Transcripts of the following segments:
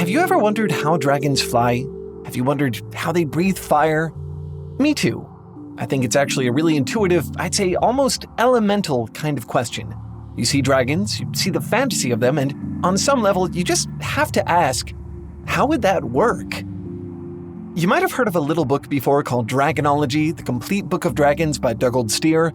Have you ever wondered how dragons fly? Have you wondered how they breathe fire? Me too. I think it's actually a really intuitive, I'd say almost elemental kind of question. You see dragons, you see the fantasy of them, and on some level, you just have to ask, how would that work? You might have heard of a little book before called Dragonology, the Complete Book of Dragons by Dougald Steer.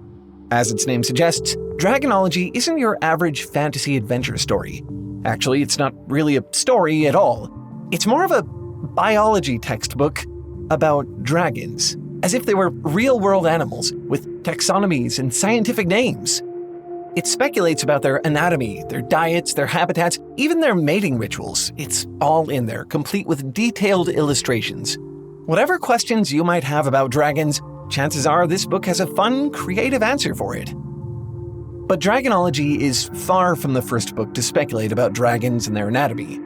As its name suggests, Dragonology isn't your average fantasy adventure story. Actually, it's not really a story at all. It's more of a biology textbook about dragons, as if they were real-world animals with taxonomies and scientific names. It speculates about their anatomy, their diets, their habitats, even their mating rituals. It's all in there, complete with detailed illustrations. Whatever questions you might have about dragons, chances are this book has a fun, creative answer for it. But Dragonology is far from the first book to speculate about dragons and their anatomy.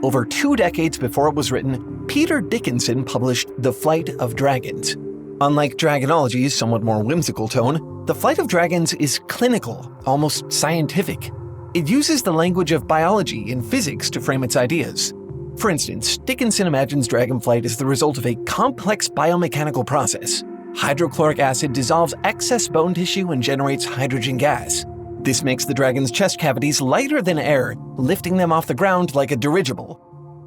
Over 2 decades before it was written, Peter Dickinson published The Flight of Dragons. Unlike Dragonology's somewhat more whimsical tone, The Flight of Dragons is clinical, almost scientific. It uses the language of biology and physics to frame its ideas. For instance, Dickinson imagines dragonflight as the result of a complex biomechanical process. Hydrochloric acid dissolves excess bone tissue and generates hydrogen gas. This makes the dragon's chest cavities lighter than air, lifting them off the ground like a dirigible.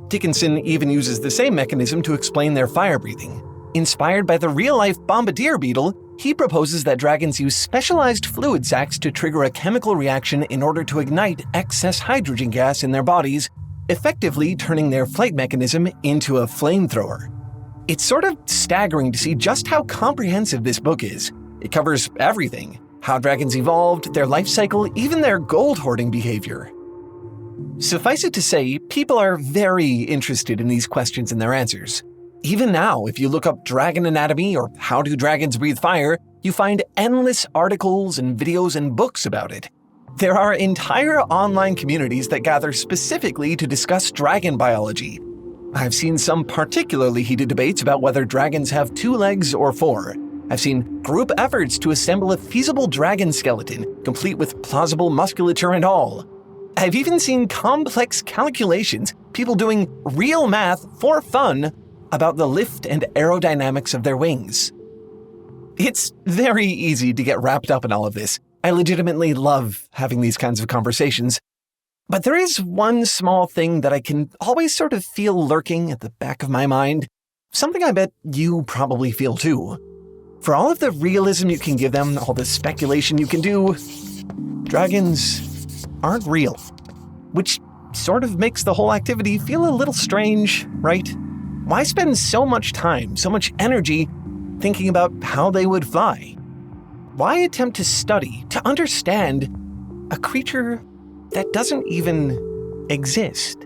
Dickinson even uses the same mechanism to explain their fire breathing. Inspired by the real-life bombardier beetle, he proposes that dragons use specialized fluid sacs to trigger a chemical reaction in order to ignite excess hydrogen gas in their bodies, effectively turning their flight mechanism into a flamethrower. It's sort of staggering to see just how comprehensive this book is. It covers everything: how dragons evolved, their life cycle, even their gold hoarding behavior. Suffice it to say, people are very interested in these questions and their answers. Even now, if you look up dragon anatomy or how do dragons breathe fire, you find endless articles and videos and books about it. There are entire online communities that gather specifically to discuss dragon biology. I've seen some particularly heated debates about whether dragons have 2 legs or 4. I've seen group efforts to assemble a feasible dragon skeleton, complete with plausible musculature and all. I've even seen complex calculations, people doing real math for fun about the lift and aerodynamics of their wings. It's very easy to get wrapped up in all of this. I legitimately love having these kinds of conversations. But there is one small thing that I can always sort of feel lurking at the back of my mind. Something I bet you probably feel too. For all of the realism you can give them, all the speculation you can do, dragons aren't real. Which sort of makes the whole activity feel a little strange, right? Why spend so much time, so much energy thinking about how they would fly? Why attempt to study, to understand a creature that doesn't even exist?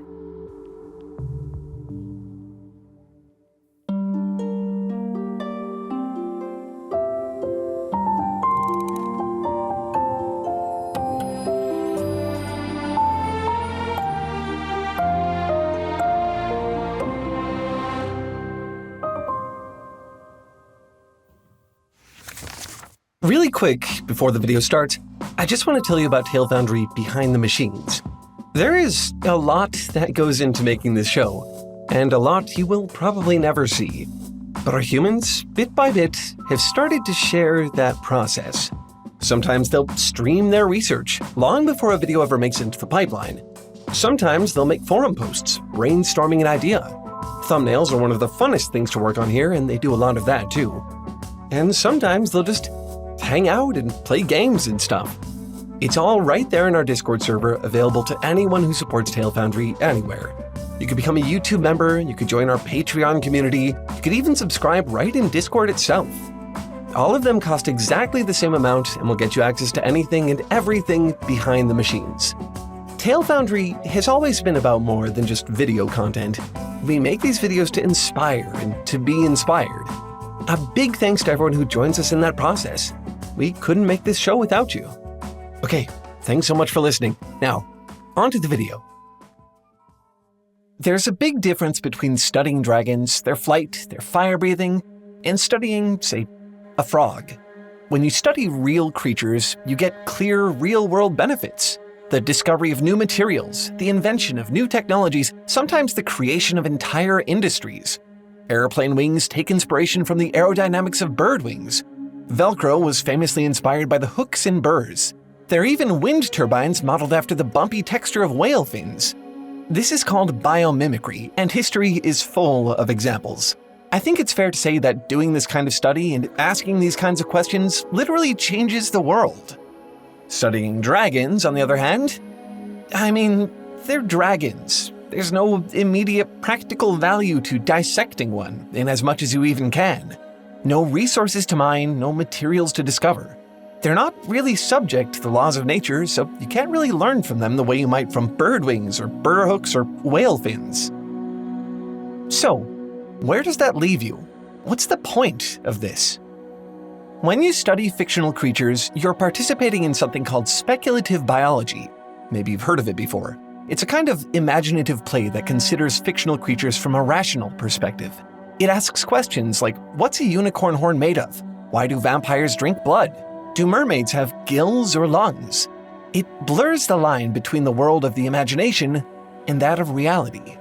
Really quick, before the video starts, I just want to tell you about Foundry behind the machines. There is a lot that goes into making this show, and a lot you will probably never see. But our humans, bit by bit, have started to share that process. Sometimes they'll stream their research, long before a video ever makes it into the pipeline. Sometimes they'll make forum posts, brainstorming an idea. Thumbnails are one of the funnest things to work on here, and they do a lot of that too. And sometimes they'll just hang out and play games and stuff. It's all right there in our Discord server, available to anyone who supports Foundry anywhere. You could become a YouTube member, you could join our Patreon community, you could even subscribe right in Discord itself. All of them cost exactly the same amount and will get you access to anything and everything behind the machines. Foundry has always been about more than just video content. We make these videos to inspire and to be inspired. A big thanks to everyone who joins us in that process. We couldn't make this show without you. Okay, thanks so much for listening. Now, on to the video. There's a big difference between studying dragons, their flight, their fire breathing, and studying, say, a frog. When you study real creatures, you get clear real-world benefits. The discovery of new materials, the invention of new technologies, sometimes the creation of entire industries. Airplane wings take inspiration from the aerodynamics of bird wings. Velcro was famously inspired by the hooks in burrs. There are even wind turbines modeled after the bumpy texture of whale fins. This is called biomimicry, and history is full of examples. I think it's fair to say that doing this kind of study and asking these kinds of questions literally changes the world. Studying dragons, on the other hand, they're dragons. There's no immediate practical value to dissecting one, in as much as you even can. No resources to mine, no materials to discover. They're not really subject to the laws of nature, so you can't really learn from them the way you might from bird wings or burr hooks or whale fins. So, where does that leave you? What's the point of this? When you study fictional creatures, you're participating in something called speculative biology. Maybe you've heard of it before. It's a kind of imaginative play that considers fictional creatures from a rational perspective. It asks questions like, what's a unicorn horn made of? Why do vampires drink blood? Do mermaids have gills or lungs? It blurs the line between the world of the imagination and that of reality.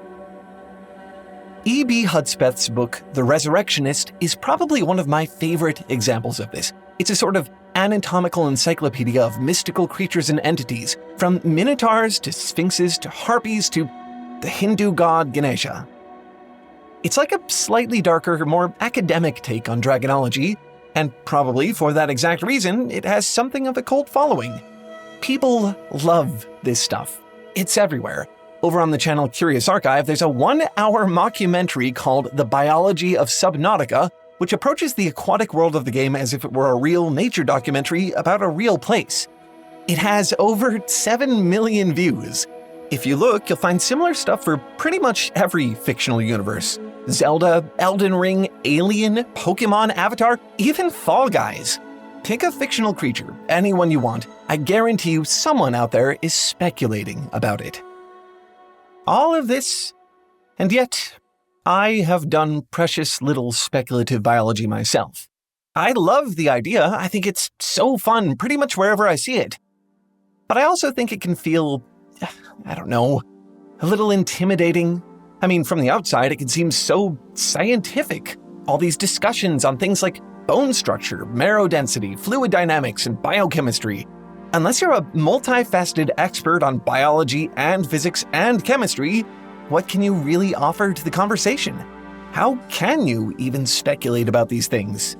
E.B. Hudspeth's book, The Resurrectionist, is probably one of my favorite examples of this. It's a sort of anatomical encyclopedia of mystical creatures and entities, from minotaurs to sphinxes to harpies to the Hindu god Ganesha. It's like a slightly darker, more academic take on dragonology, and probably for that exact reason, it has something of a cult following. People love this stuff. It's everywhere. Over on the channel Curious Archive, there's a 1-hour mockumentary called The Biology of Subnautica, which approaches the aquatic world of the game as if it were a real nature documentary about a real place. It has over 7 million views. If you look, you'll find similar stuff for pretty much every fictional universe. Zelda, Elden Ring, Alien, Pokemon, Avatar, even Fall Guys. Pick a fictional creature, anyone you want. I guarantee you someone out there is speculating about it. All of this, and yet, I have done precious little speculative biology myself. I love the idea. I think it's so fun pretty much wherever I see it. But I also think it can feel, a little intimidating. From the outside, it can seem so scientific. All these discussions on things like bone structure, marrow density, fluid dynamics, and biochemistry. Unless you're a multifaceted expert on biology and physics and chemistry, what can you really offer to the conversation? How can you even speculate about these things?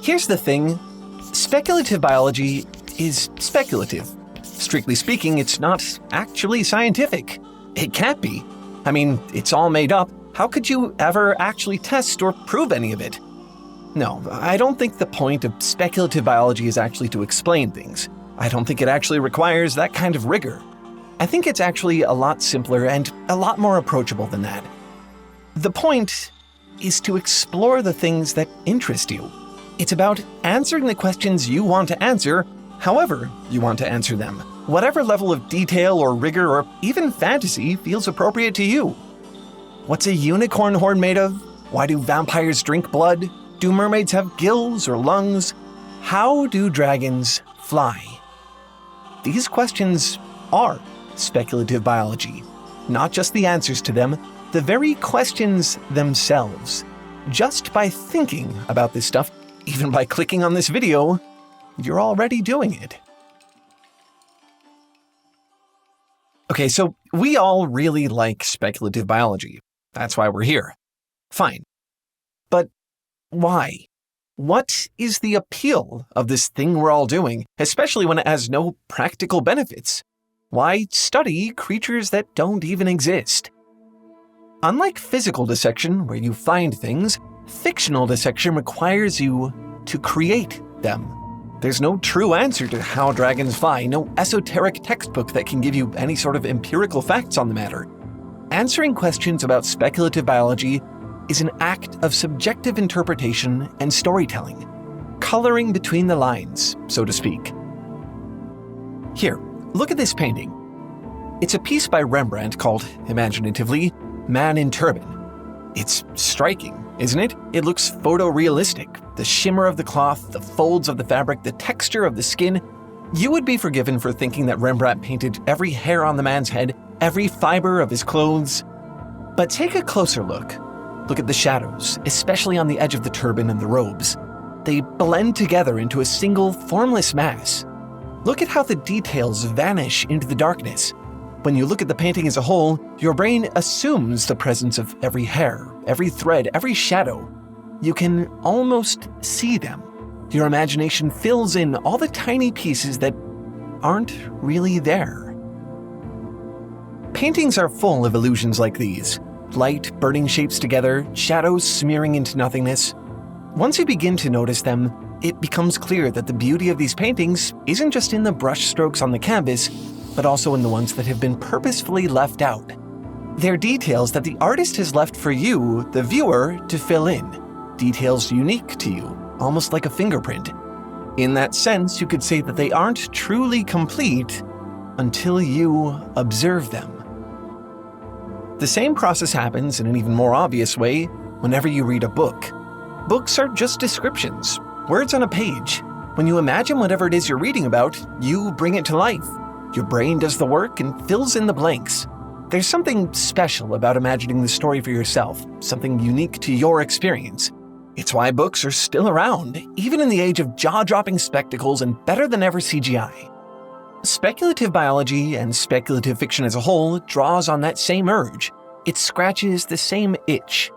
Here's the thing. Speculative biology is speculative. Strictly speaking, it's not actually scientific. It can't be. It's all made up. How could you ever actually test or prove any of it? No, I don't think the point of speculative biology is actually to explain things. I don't think it actually requires that kind of rigor. I think it's actually a lot simpler and a lot more approachable than that. The point is to explore the things that interest you. It's about answering the questions you want to answer, however you want to answer them. Whatever level of detail or rigor or even fantasy feels appropriate to you. What's a unicorn horn made of? Why do vampires drink blood? Do mermaids have gills or lungs? How do dragons fly? These questions are speculative biology. Not just the answers to them, the very questions themselves. Just by thinking about this stuff, even by clicking on this video, you're already doing it. Okay, so we all really like speculative biology. That's why we're here. Fine. But why? What is the appeal of this thing we're all doing, especially when it has no practical benefits? Why study creatures that don't even exist? Unlike physical dissection, where you find things, fictional dissection requires you to create them. There's no true answer to how dragons fly, no esoteric textbook that can give you any sort of empirical facts on the matter. Answering questions about speculative biology is an act of subjective interpretation and storytelling, coloring between the lines, so to speak. Here, look at this painting. It's a piece by Rembrandt called, imaginatively, Man in Turban. It's striking, isn't it? It looks photorealistic. The shimmer of the cloth, the folds of the fabric, the texture of the skin. You would be forgiven for thinking that Rembrandt painted every hair on the man's head, every fiber of his clothes. But take a closer look. Look at the shadows, especially on the edge of the turban and the robes. They blend together into a single, formless mass. Look at how the details vanish into the darkness. When you look at the painting as a whole, your brain assumes the presence of every hair, every thread, every shadow. You can almost see them. Your imagination fills in all the tiny pieces that aren't really there. Paintings are full of illusions like these. Light burning shapes together, shadows smearing into nothingness. Once you begin to notice them, it becomes clear that the beauty of these paintings isn't just in the brush strokes on the canvas, but also in the ones that have been purposefully left out. They're details that the artist has left for you, the viewer, to fill in. Details unique to you, almost like a fingerprint. In that sense, you could say that they aren't truly complete until you observe them. The same process happens in an even more obvious way whenever you read a book. Books are just descriptions, words on a page. When you imagine whatever it is you're reading about, you bring it to life. Your brain does the work and fills in the blanks. There's something special about imagining the story for yourself, something unique to your experience. It's why books are still around, even in the age of jaw-dropping spectacles and better-than-ever CGI. Speculative biology and speculative fiction as a whole draws on that same urge. It scratches the same itch.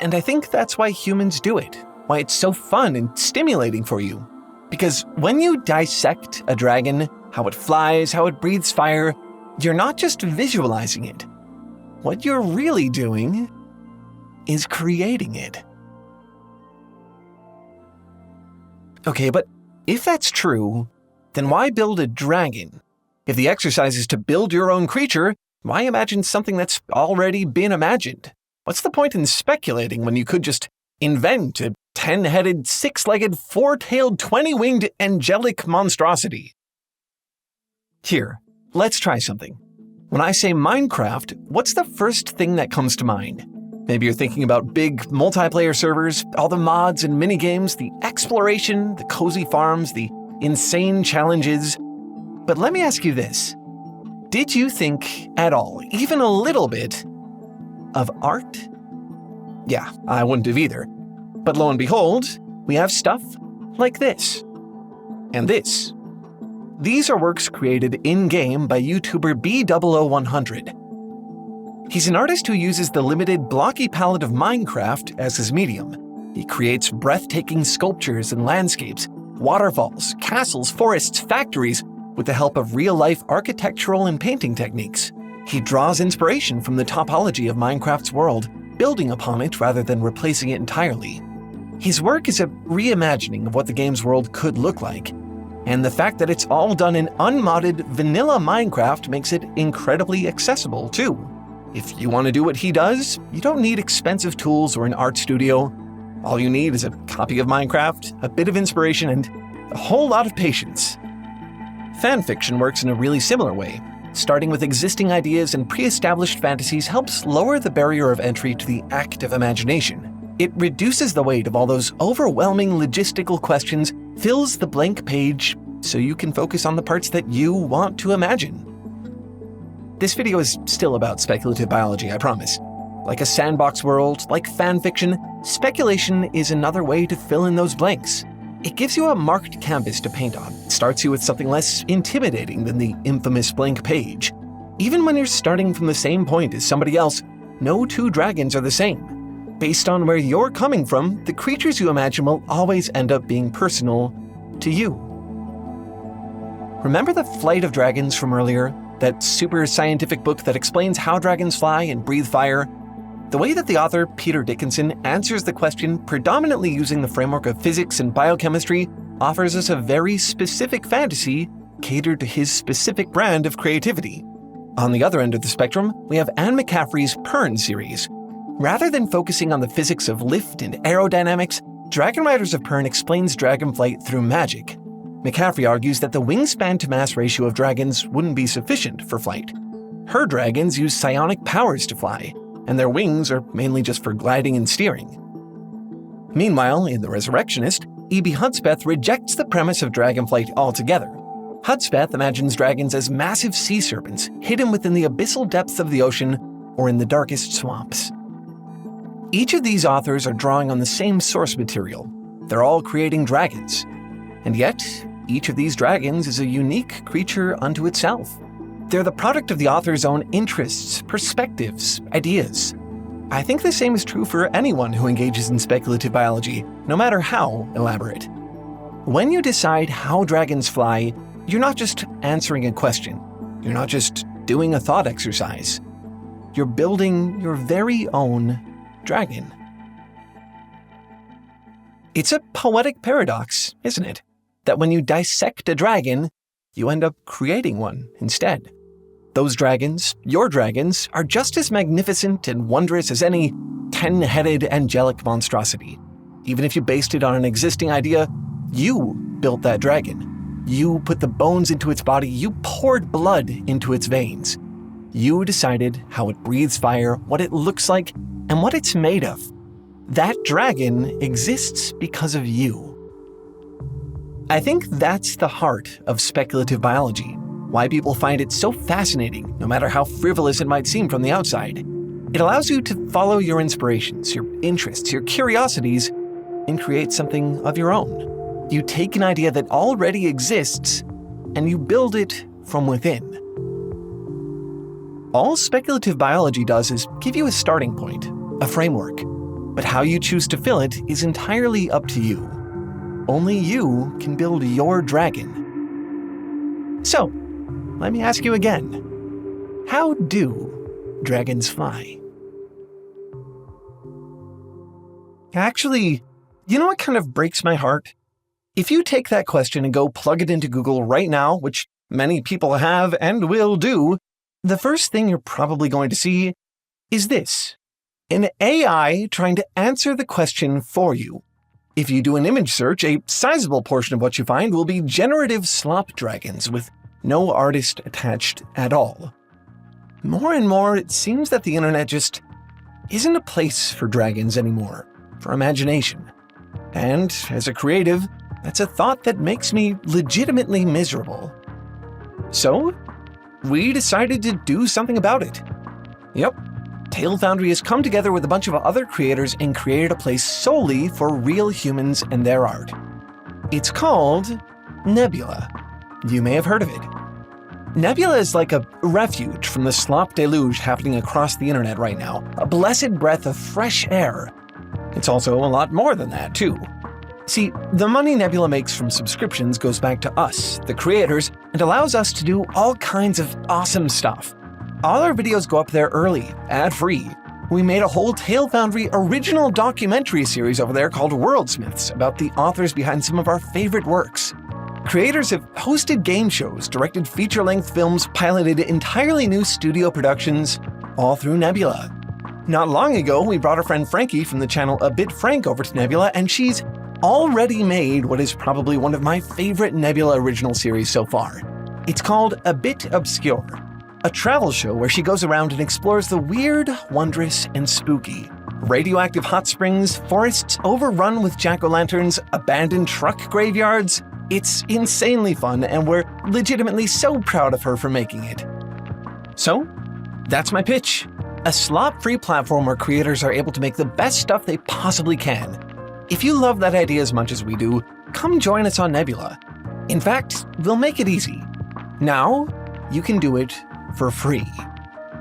And I think that's why humans do it, why it's so fun and stimulating for you. Because when you dissect a dragon, how it flies, how it breathes fire, you're not just visualizing it. What you're really doing is creating it. Okay, but if that's true, then why build a dragon? If the exercise is to build your own creature, why imagine something that's already been imagined? What's the point in speculating when you could just invent a 10-headed, 6-legged, 4-tailed, 20-winged angelic monstrosity? Here, let's try something. When I say Minecraft, what's the first thing that comes to mind? Maybe you're thinking about big multiplayer servers, all the mods and minigames, the exploration, the cozy farms, the insane challenges. But let me ask you this. Did you think at all, even a little bit, of art? Yeah, I wouldn't have either. But lo and behold, we have stuff like this. And this. These are works created in-game by YouTuber B00100. He's an artist who uses the limited blocky palette of Minecraft as his medium. He creates breathtaking sculptures and landscapes, waterfalls, castles, forests, factories, with the help of real-life architectural and painting techniques. He draws inspiration from the topology of Minecraft's world, building upon it rather than replacing it entirely. His work is a reimagining of what the game's world could look like, and the fact that it's all done in unmodded vanilla Minecraft makes it incredibly accessible too. If you want to do what he does, you don't need expensive tools or an art studio. All you need is a copy of Minecraft, a bit of inspiration, and a whole lot of patience. Fanfiction works in a really similar way. Starting with existing ideas and pre-established fantasies helps lower the barrier of entry to the act of imagination. It reduces the weight of all those overwhelming logistical questions, fills the blank page, so you can focus on the parts that you want to imagine. This video is still about speculative biology, I promise. Like a sandbox world, like fanfiction, speculation is another way to fill in those blanks. It gives you a marked canvas to paint on. It starts you with something less intimidating than the infamous blank page. Even when you're starting from the same point as somebody else, no two dragons are the same. Based on where you're coming from, the creatures you imagine will always end up being personal to you. Remember the Flight of Dragons from earlier? That super scientific book that explains how dragons fly and breathe fire? The way that the author, Peter Dickinson, answers the question predominantly using the framework of physics and biochemistry offers us a very specific fantasy catered to his specific brand of creativity. On the other end of the spectrum, we have Anne McCaffrey's Pern series. Rather than focusing on the physics of lift and aerodynamics, Dragon Riders of Pern explains dragonflight through magic. McCaffrey argues that the wingspan-to-mass ratio of dragons wouldn't be sufficient for flight. Her dragons use psionic powers to fly, and their wings are mainly just for gliding and steering. Meanwhile, in The Resurrectionist, E.B. Hudspeth rejects the premise of dragonflight altogether. Hudspeth imagines dragons as massive sea serpents hidden within the abyssal depths of the ocean or in the darkest swamps. Each of these authors are drawing on the same source material. They're all creating dragons. And yet, each of these dragons is a unique creature unto itself. They're the product of the author's own interests, perspectives, ideas. I think the same is true for anyone who engages in speculative biology, no matter how elaborate. When you decide how dragons fly, you're not just answering a question. You're not just doing a thought exercise. You're building your very own dragon. It's a poetic paradox, isn't it? That when you dissect a dragon, you end up creating one instead. Those dragons, your dragons, are just as magnificent and wondrous as any 10-headed angelic monstrosity. Even if you based it on an existing idea, you built that dragon. You put the bones into its body, you poured blood into its veins. You decided how it breathes fire, what it looks like, and what it's made of. That dragon exists because of you. I think that's the heart of speculative biology, why people find it so fascinating, no matter how frivolous it might seem from the outside. It allows you to follow your inspirations, your interests, your curiosities, and create something of your own. You take an idea that already exists, and you build it from within. All speculative biology does is give you a starting point, a framework, but how you choose to fill it is entirely up to you. Only you can build your dragon. So, let me ask you again. How do dragons fly? Actually, you know what kind of breaks my heart? If you take that question and go plug it into Google right now, which many people have and will do, the first thing you're probably going to see is this: an AI trying to answer the question for you. If you do an image search, a sizable portion of what you find will be generative slop dragons with no artist attached at all. More and more, it seems that the internet just isn't a place for dragons anymore, for imagination. And as a creative, that's a thought that makes me legitimately miserable. So, we decided to do something about it. Yep, Foundry has come together with a bunch of other creators and created a place solely for real humans and their art. It's called Nebula. You may have heard of it. Nebula is like a refuge from the slop deluge happening across the internet right now, a blessed breath of fresh air. It's also a lot more than that, too. See, the money Nebula makes from subscriptions goes back to us, the creators, and allows us to do all kinds of awesome stuff. All our videos go up there early, ad-free. We made a whole Foundry original documentary series over there called Worldsmiths about the authors behind some of our favorite works. Creators have hosted game shows, directed feature-length films, piloted entirely new studio productions, all through Nebula. Not long ago, we brought our friend Frankie from the channel A Bit Frank over to Nebula, and she's already made what is probably one of my favorite Nebula original series so far. It's called A Bit Obscure, a travel show where she goes around and explores the weird, wondrous, and spooky. Radioactive hot springs, forests overrun with jack-o'-lanterns, abandoned truck graveyards. It's insanely fun, and we're legitimately so proud of her for making it. So, that's my pitch. A slop-free platform where creators are able to make the best stuff they possibly can. If you love that idea as much as we do, come join us on Nebula. In fact, we'll make it easy. Now, you can do it for free.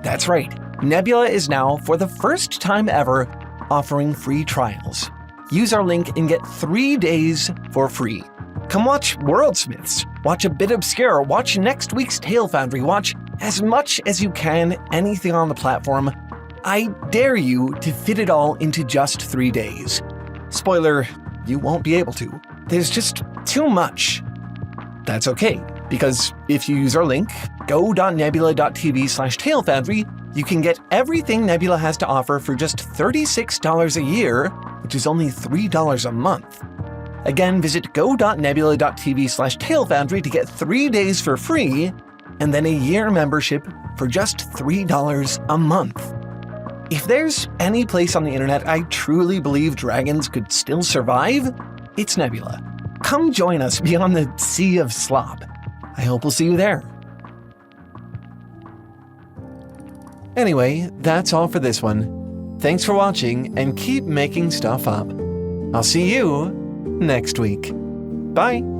That's right, Nebula is now, for the first time ever, offering free trials. Use our link and get 3 days for free. Come watch Worldsmiths, watch A Bit Obscure, watch next week's Foundry, watch as much as you can anything on the platform. I dare you to fit it all into just 3 days. Spoiler, you won't be able to. There's just too much. That's okay, because if you use our link, go.nebula.tv/TaleFoundry, you can get everything Nebula has to offer for just $36 a year, which is only $3 a month. Again, visit go.nebula.tv/TaleFoundry to get 3 days for free, and then a year membership for just $3 a month. If there's any place on the internet I truly believe dragons could still survive, it's Nebula. Come join us beyond the sea of slop. I hope we'll see you there. Anyway, that's all for this one. Thanks for watching and keep making stuff up. I'll see you next week. Bye!